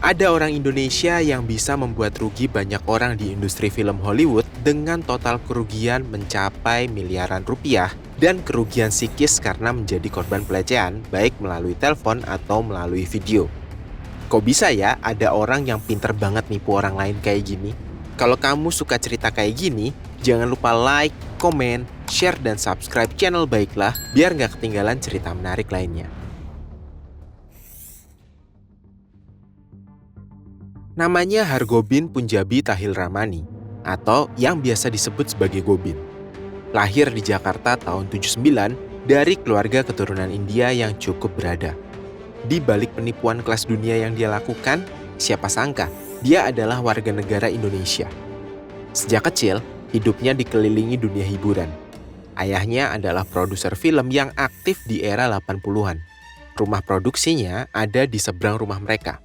Ada orang Indonesia yang bisa membuat rugi banyak orang di industri film Hollywood dengan total kerugian mencapai miliaran rupiah dan kerugian psikis karena menjadi korban pelecehan baik melalui telepon atau melalui video. Kok bisa ya ada orang yang pinter banget nipu orang lain kayak gini? Kalau kamu suka cerita kayak gini, jangan lupa like, komen, share, dan subscribe channel Baiklah biar nggak ketinggalan cerita menarik lainnya. Namanya Hargobin Punjabi Tahil Ramani, atau yang biasa disebut sebagai Gobin. Lahir di Jakarta tahun 79 dari keluarga keturunan India yang cukup berada. Di balik penipuan kelas dunia yang dia lakukan, siapa sangka dia adalah warga negara Indonesia. Sejak kecil, hidupnya dikelilingi dunia hiburan. Ayahnya adalah produser film yang aktif di era 80-an. Rumah produksinya ada di seberang rumah mereka.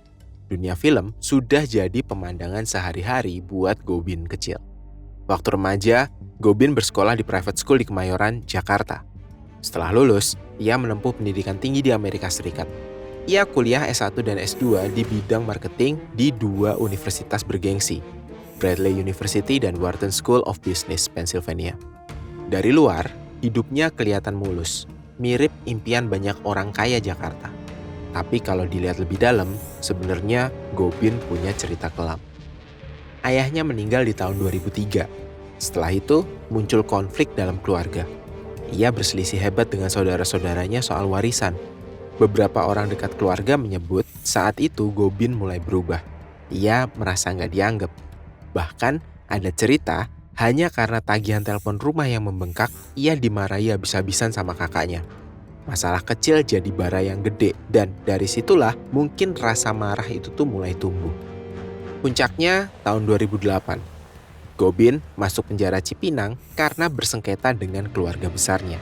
Dunia film sudah jadi pemandangan sehari-hari buat Gobin kecil. Waktu remaja, Gobin bersekolah di private school di Kemayoran, Jakarta. Setelah lulus, ia menempuh pendidikan tinggi di Amerika Serikat. Ia kuliah S1 dan S2 di bidang marketing di dua universitas bergengsi, Bradley University dan Wharton School of Business, Pennsylvania. Dari luar, hidupnya kelihatan mulus, mirip impian banyak orang kaya Jakarta. Tapi kalau dilihat lebih dalam, sebenarnya Gobin punya cerita kelam. Ayahnya meninggal di tahun 2003. Setelah itu, muncul konflik dalam keluarga. Ia berselisih hebat dengan saudara-saudaranya soal warisan. Beberapa orang dekat keluarga menyebut saat itu Gobin mulai berubah. Ia merasa nggak dianggap. Bahkan ada cerita hanya karena tagihan telepon rumah yang membengkak, ia dimarahi habis-habisan sama kakaknya. Masalah kecil jadi bara yang gede, dan dari situlah mungkin rasa marah itu tuh mulai tumbuh. Puncaknya tahun 2008. Gobin masuk penjara Cipinang karena bersengketa dengan keluarga besarnya.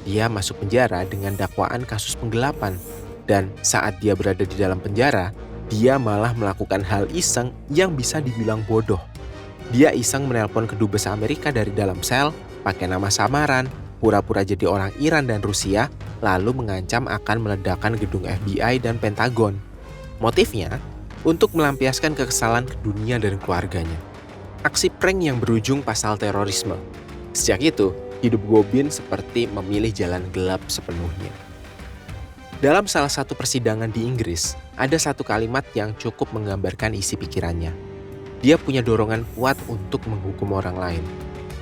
Dia masuk penjara dengan dakwaan kasus penggelapan, dan saat dia berada di dalam penjara, dia malah melakukan hal iseng yang bisa dibilang bodoh. Dia iseng menelpon kedubes Amerika dari dalam sel, pakai nama samaran, pura-pura jadi orang Iran dan Rusia, lalu mengancam akan meledakkan gedung FBI dan Pentagon. Motifnya, untuk melampiaskan kekesalan ke dunia dan keluarganya. Aksi prank yang berujung pasal terorisme. Sejak itu, hidup Gobin seperti memilih jalan gelap sepenuhnya. Dalam salah satu persidangan di Inggris, ada satu kalimat yang cukup menggambarkan isi pikirannya. Dia punya dorongan kuat untuk menghukum orang lain.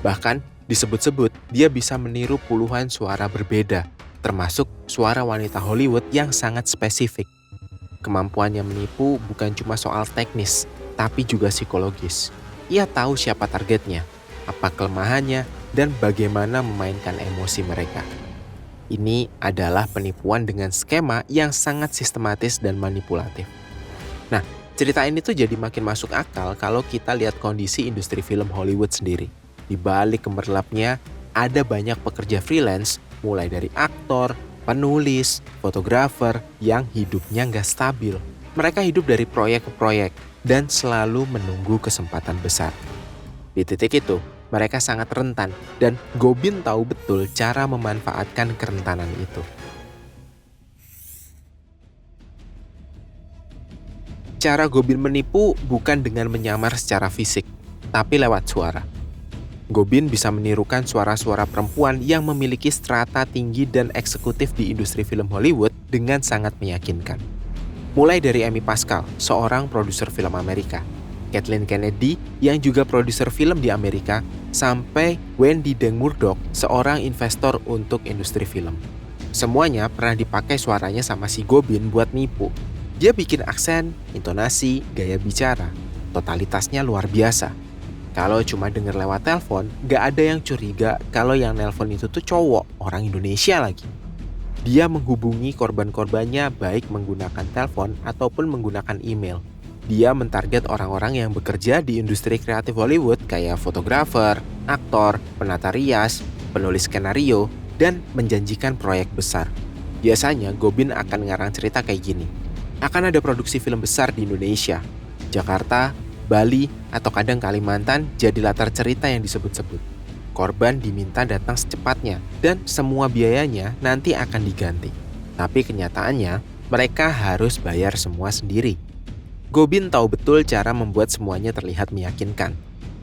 Bahkan, disebut-sebut dia bisa meniru puluhan suara berbeda, termasuk suara wanita Hollywood yang sangat spesifik. Kemampuannya menipu bukan cuma soal teknis, tapi juga psikologis. Ia tahu siapa targetnya, apa kelemahannya, dan bagaimana memainkan emosi mereka. Ini adalah penipuan dengan skema yang sangat sistematis dan manipulatif. Nah, cerita ini tuh jadi makin masuk akal kalau kita lihat kondisi industri film Hollywood sendiri. Di balik gemerlapnya, ada banyak pekerja freelance, mulai dari aktor, penulis, fotografer, yang hidupnya nggak stabil. Mereka hidup dari proyek ke proyek, dan selalu menunggu kesempatan besar. Di titik itu, mereka sangat rentan, dan Gobin tahu betul cara memanfaatkan kerentanan itu. Cara Gobin menipu bukan dengan menyamar secara fisik, tapi lewat suara. Gobin bisa menirukan suara-suara perempuan yang memiliki strata tinggi dan eksekutif di industri film Hollywood dengan sangat meyakinkan. Mulai dari Amy Pascal, seorang produser film Amerika, Kathleen Kennedy yang juga produser film di Amerika, sampai Wendy Deng Murdoch, seorang investor untuk industri film. Semuanya pernah dipakai suaranya sama si Gobin buat nipu. Dia bikin aksen, intonasi, gaya bicara. Totalitasnya luar biasa. Kalau cuma denger lewat telepon, gak ada yang curiga kalau yang nelpon itu tuh cowok, orang Indonesia lagi. Dia menghubungi korban-korbannya baik menggunakan telepon ataupun menggunakan email. Dia mentarget orang-orang yang bekerja di industri kreatif Hollywood kayak fotografer, aktor, penata rias, penulis skenario, dan menjanjikan proyek besar. Biasanya Gobin akan ngarang cerita kayak gini. Akan ada produksi film besar di Indonesia, Jakarta, Bali, atau kadang Kalimantan jadi latar cerita yang disebut-sebut. Korban diminta datang secepatnya dan semua biayanya nanti akan diganti. Tapi kenyataannya, mereka harus bayar semua sendiri. Gobin tahu betul cara membuat semuanya terlihat meyakinkan.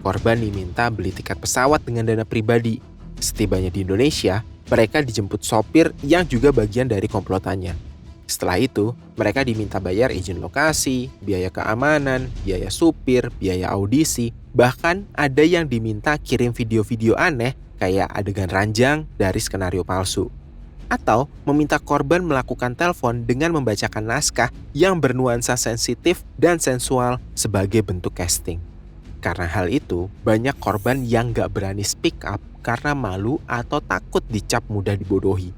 Korban diminta beli tiket pesawat dengan dana pribadi. Setibanya di Indonesia, mereka dijemput sopir yang juga bagian dari komplotannya. Setelah itu, mereka diminta bayar izin lokasi, biaya keamanan, biaya supir, biaya audisi, bahkan ada yang diminta kirim video-video aneh kayak adegan ranjang dari skenario palsu. Atau meminta korban melakukan telepon dengan membacakan naskah yang bernuansa sensitif dan sensual sebagai bentuk casting. Karena hal itu, banyak korban yang gak berani speak up karena malu atau takut dicap mudah dibodohi.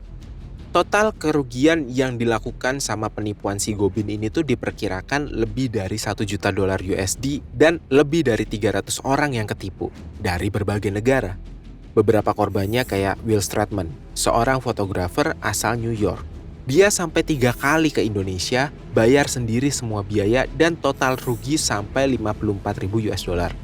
Total kerugian yang dilakukan sama penipuan si Gobin ini tuh diperkirakan lebih dari $1 juta USD dan lebih dari 300 orang yang ketipu dari berbagai negara. Beberapa korbannya kayak Will Stratman, seorang fotografer asal New York. Dia sampai 3 kali ke Indonesia, bayar sendiri semua biaya dan total rugi sampai $54.000.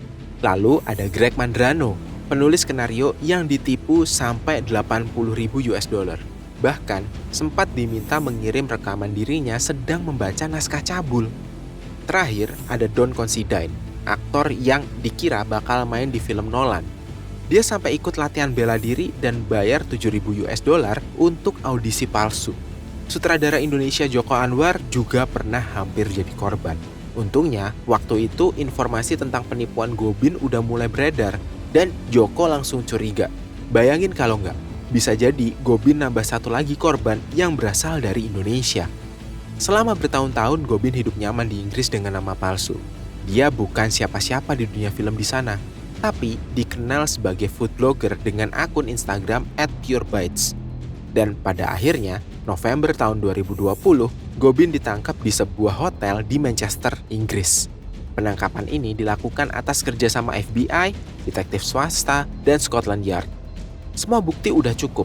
Lalu ada Greg Mandrano, penulis skenario yang ditipu sampai $80.000. Bahkan sempat diminta mengirim rekaman dirinya sedang membaca naskah cabul. Terakhir ada Don Considine, aktor yang dikira bakal main di film Nolan. Dia sampai ikut latihan bela diri dan bayar $7.000 untuk audisi palsu. Sutradara Indonesia Joko Anwar juga pernah hampir jadi korban. Untungnya, waktu itu informasi tentang penipuan Gobin udah mulai beredar dan Joko langsung curiga. Bayangin kalau nggak, bisa jadi Gobin nambah satu lagi korban yang berasal dari Indonesia. Selama bertahun-tahun Gobin hidup nyaman di Inggris dengan nama palsu. Dia bukan siapa-siapa di dunia film di sana, tapi dikenal sebagai food blogger dengan akun Instagram @purebites. Dan pada akhirnya, November tahun 2020, Gobin ditangkap di sebuah hotel di Manchester, Inggris. Penangkapan ini dilakukan atas kerjasama FBI, detektif swasta, dan Scotland Yard. Semua bukti udah cukup.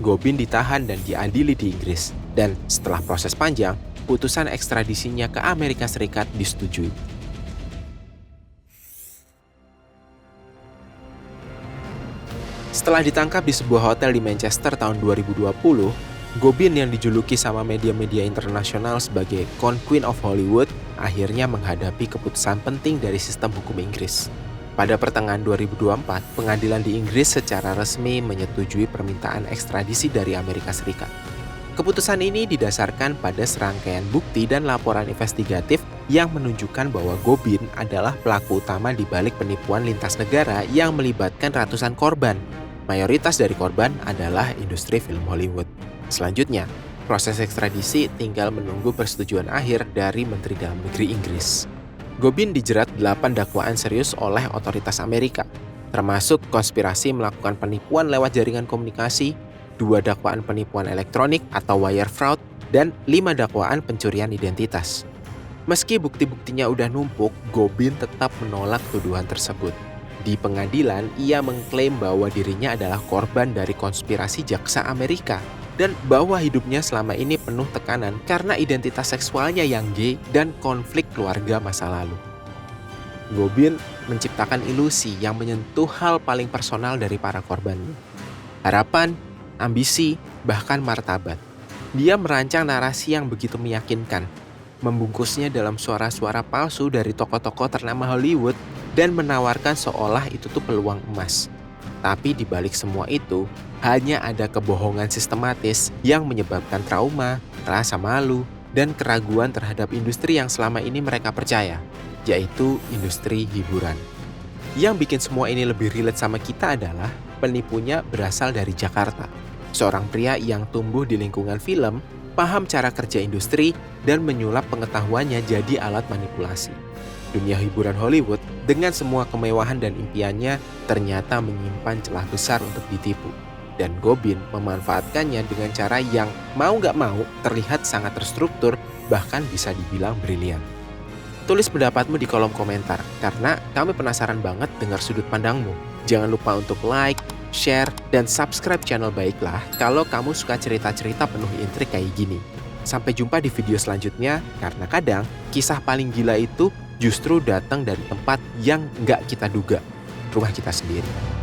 Gobin ditahan dan diadili di Inggris. Dan setelah proses panjang, putusan ekstradisinya ke Amerika Serikat disetujui. Setelah ditangkap di sebuah hotel di Manchester tahun 2020, Gobin yang dijuluki sama media-media internasional sebagai Queen of Hollywood akhirnya menghadapi keputusan penting dari sistem hukum Inggris. Pada pertengahan 2024, pengadilan di Inggris secara resmi menyetujui permintaan ekstradisi dari Amerika Serikat. Keputusan ini didasarkan pada serangkaian bukti dan laporan investigatif yang menunjukkan bahwa Gobin adalah pelaku utama di balik penipuan lintas negara yang melibatkan ratusan korban. Mayoritas dari korban adalah industri film Hollywood. Selanjutnya, proses ekstradisi tinggal menunggu persetujuan akhir dari Menteri Dalam Negeri Inggris. Gobin dijerat 8 dakwaan serius oleh otoritas Amerika, termasuk konspirasi melakukan penipuan lewat jaringan komunikasi, 2 dakwaan penipuan elektronik atau wire fraud, dan 5 dakwaan pencurian identitas. Meski bukti-buktinya udah numpuk, Gobin tetap menolak tuduhan tersebut. Di pengadilan, ia mengklaim bahwa dirinya adalah korban dari konspirasi jaksa Amerika dan bahwa hidupnya selama ini penuh tekanan karena identitas seksualnya yang gay dan konflik keluarga masa lalu. Gobin menciptakan ilusi yang menyentuh hal paling personal dari para korbannya. Harapan, ambisi, bahkan martabat. Dia merancang narasi yang begitu meyakinkan, membungkusnya dalam suara-suara palsu dari tokoh-tokoh ternama Hollywood dan menawarkan seolah itu tuh peluang emas. Tapi di balik semua itu, hanya ada kebohongan sistematis yang menyebabkan trauma, rasa malu, dan keraguan terhadap industri yang selama ini mereka percaya, yaitu industri hiburan. Yang bikin semua ini lebih relate sama kita adalah penipunya berasal dari Jakarta. Seorang pria yang tumbuh di lingkungan film, paham cara kerja industri, dan menyulap pengetahuannya jadi alat manipulasi. Dunia hiburan Hollywood dengan semua kemewahan dan impiannya ternyata menyimpan celah besar untuk ditipu. Dan Gobin memanfaatkannya dengan cara yang mau gak mau terlihat sangat terstruktur, bahkan bisa dibilang brilian. Tulis pendapatmu di kolom komentar, karena kami penasaran banget dengar sudut pandangmu. Jangan lupa untuk like, share, dan subscribe channel Baiklah kalau kamu suka cerita-cerita penuh intrik kayak gini. Sampai jumpa di video selanjutnya, karena kadang kisah paling gila itu justru datang dari tempat yang nggak kita duga, rumah kita sendiri.